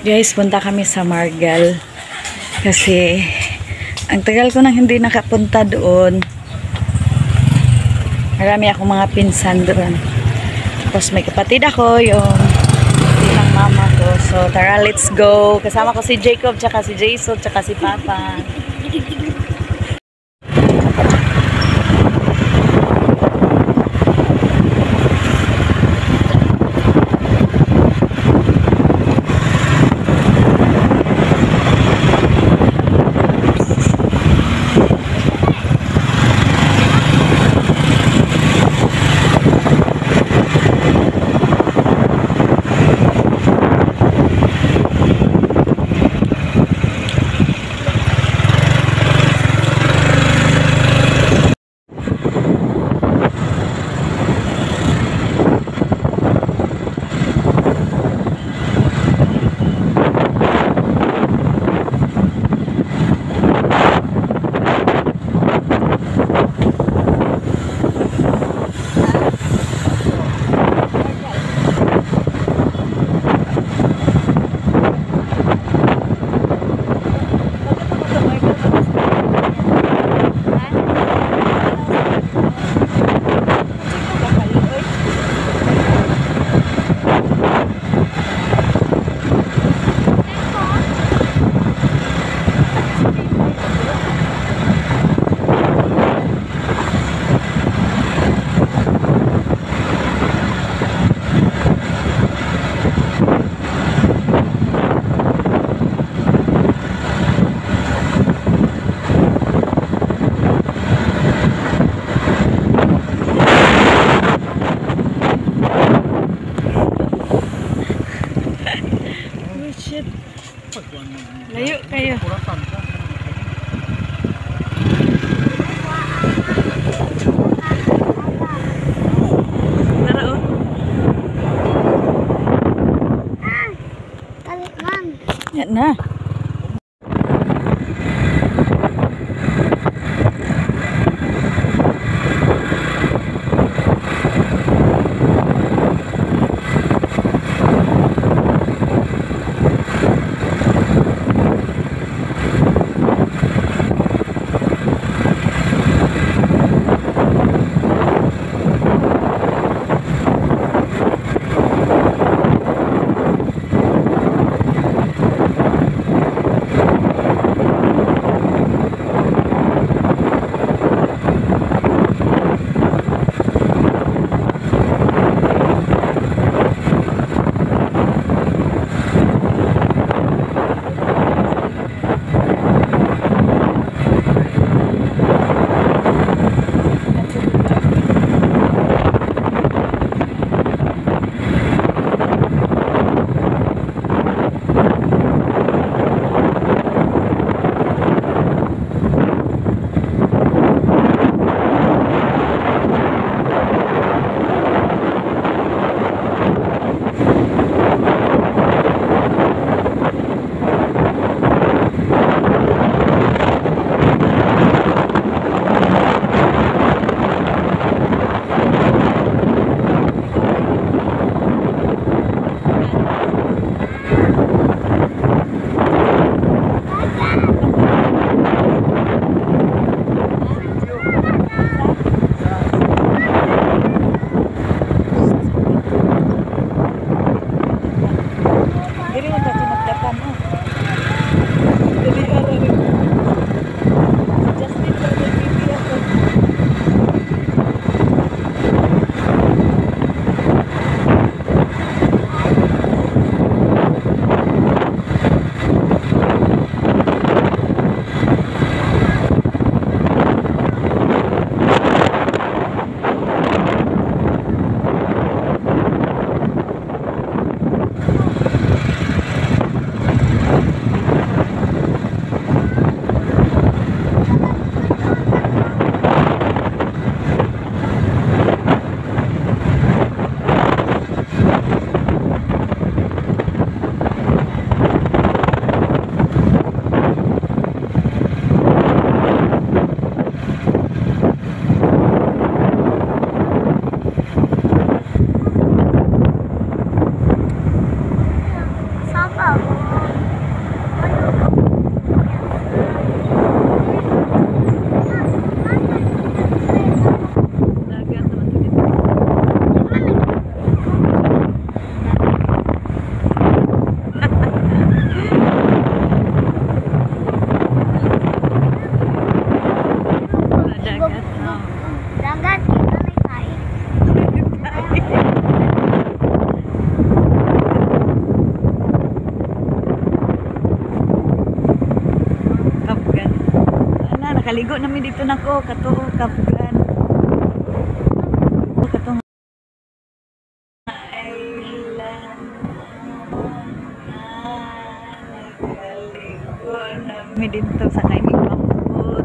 Guys, punta kami sa Margal kasi ang tagal ko nang hindi nakapunta doon. Marami akong mga pinsan doon. Tapos may kapatid ako, yung ng mama ko. So tara, let's go. Kasama ko si Jacob, tsaka si Jason, tsaka si Papa. Layo kayo. Tara, oh. Yan na. Makaligo namin dito na ko. Kato, kapugan. Kato. Kami dito sa kaimig pambut.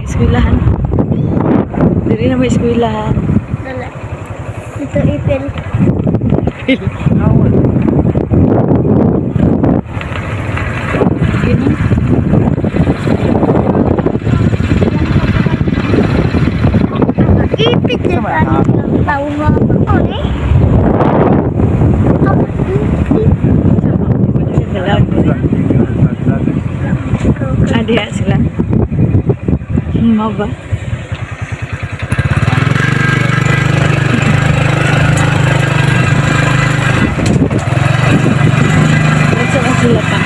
Eskwelahan. Diri na may eskwelahan. Dala. Ito ipil. Ipil. Gini. Ipil na tahu apa ni? Ada sila. Mau ba? Macam sila pa.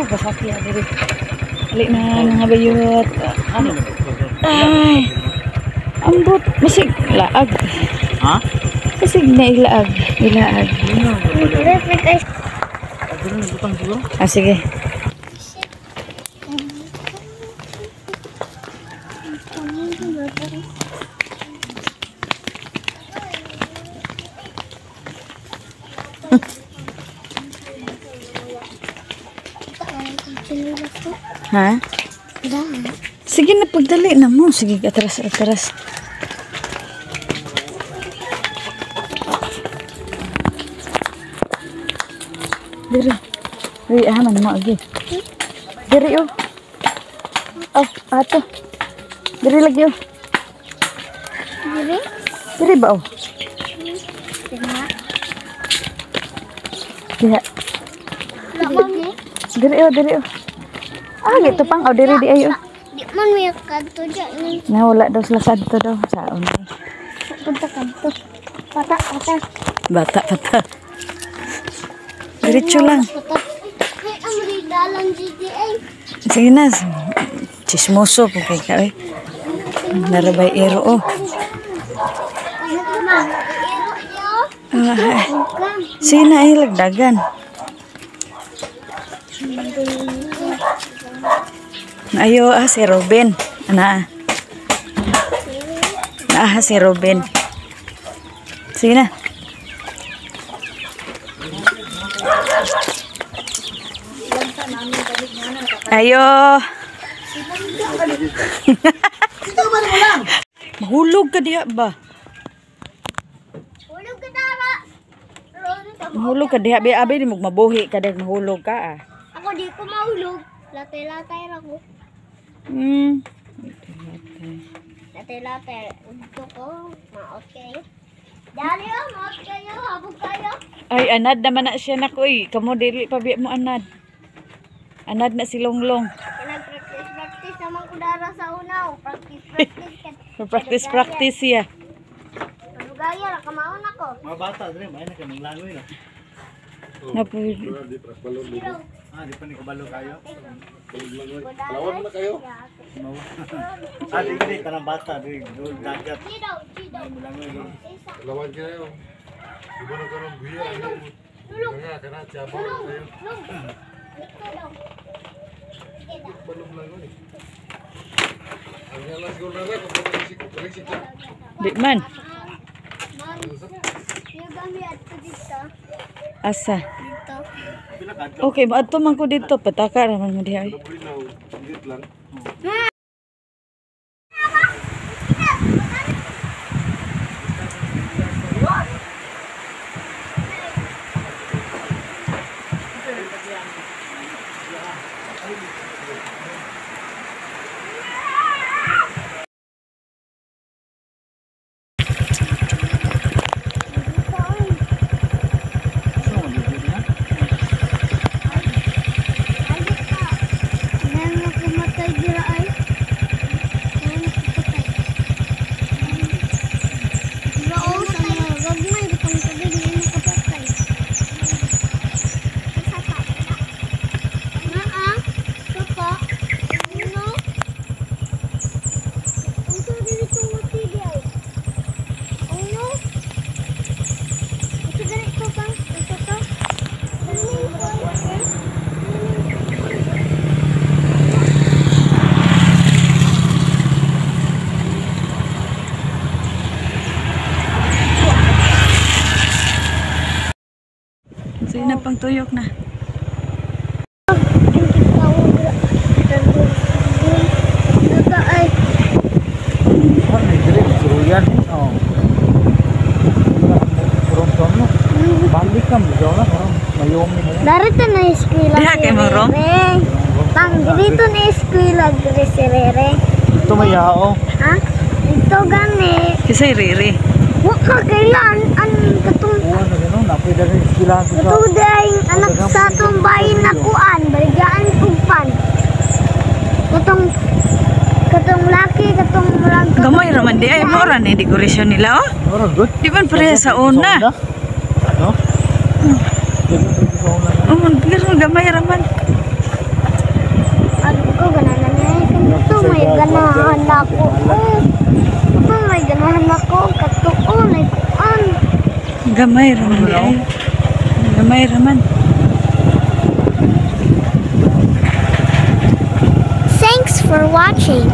Bakakya diri. Alik na nga bayot. Ay. Ambot masig laag. Ha? Masig na ilaag, ilaag. Ah sige. Ha? Sige na, pagdali na mo. Sige, atras, atras. Diri. Diri, ahaman mo lagi. Diri, oh. Oh, ato. Diri lagi, oh. Diri? Diri ba, oh? Tingnan. Diha. Lagi. Diri oh. Ah, gitu pang. Oh, diri di ayo. Di man may kanto dyan. Na wala daw sila sadto daw. Saon ni. Punta kanto. Pata. Bata. Diretso lang. Pata. Ay, ang ridalang GTA. Sige na. Chismoso po kay ka eh. Narabay ero oh. Ano ka na? Iro niyo? Ah, Bukan. sige na ay lagdagan. Ayo si Robin. Ana. Si Robin. Sige na. Ayo. Mahulog ka diha ba? Hulog ka tara. Mahulog ka diha. Abi di mo mabuhi ka dahil mahulog ka ah. Ako di ko mahulog. Latay-latay ako. Latay-latay. Ito ko. Maot kayo. Dali oh, maot kayo. Habog kayo. Ay, anad naman na siya na ko eh. Kamu dili pa biya mo anad. Anad na si Longlong. Nag-practice naman ko dara sa unaw. Practice. Practice siya. Ano gaya? Nakamaon ako. Mga bata, dali, may na kanong langoy na. Napuli. Di pa ni kabalo kayo. Lawan na kayo. Di ka di, kanang bata, di, doon dagat. Chidaw. Langoy doon. Lawan kayo. Ibu na karong buya. Kana tiyabaw kayo. Ito daw. Balong lang ni. Ang yalas ko na rin kung balik ka. Di man. Man, yung gamit ko dito. Asa. Dito. Okay, maadto man ko dito. Pataka naman mo diha. Bulinaw, ingit lang. Nang kumatay dira ay. Rao sa mga gagmay bitong tubig ni makapatay. Naa, papa. Ano? Unsa dito mo tigay? Ano? Ito dito ka? Ito ka? Sige na pang tuyok na. May dili, suruyan. Oo. Kurong no? Balik ka, mo na, kurong mayomi mo. Darito na eskwela Diha kay mo, Rom? Pang dito na eskwela dire si Rere. Ito may yao. Ha? Ito gani. Kisay Riri. Wa ka kailan an katong Uwan na gano'n, napwede rin iskilahan ko sa... katong daing anak sa atong bayin na kuan, baligaan kupan. Katong laki, katong murag Gamay raman di ay mo ra ni dekorasyon nila oh. Orang good. Di man pareha sa una. No? Sa una na. Oh, pero gamay raman. ano ko ganahan na kanto may ganahan ako. Ito may ganahan ako katuon ay kuan. Gamay raman di ay. Gamay raman. Thanks for watching.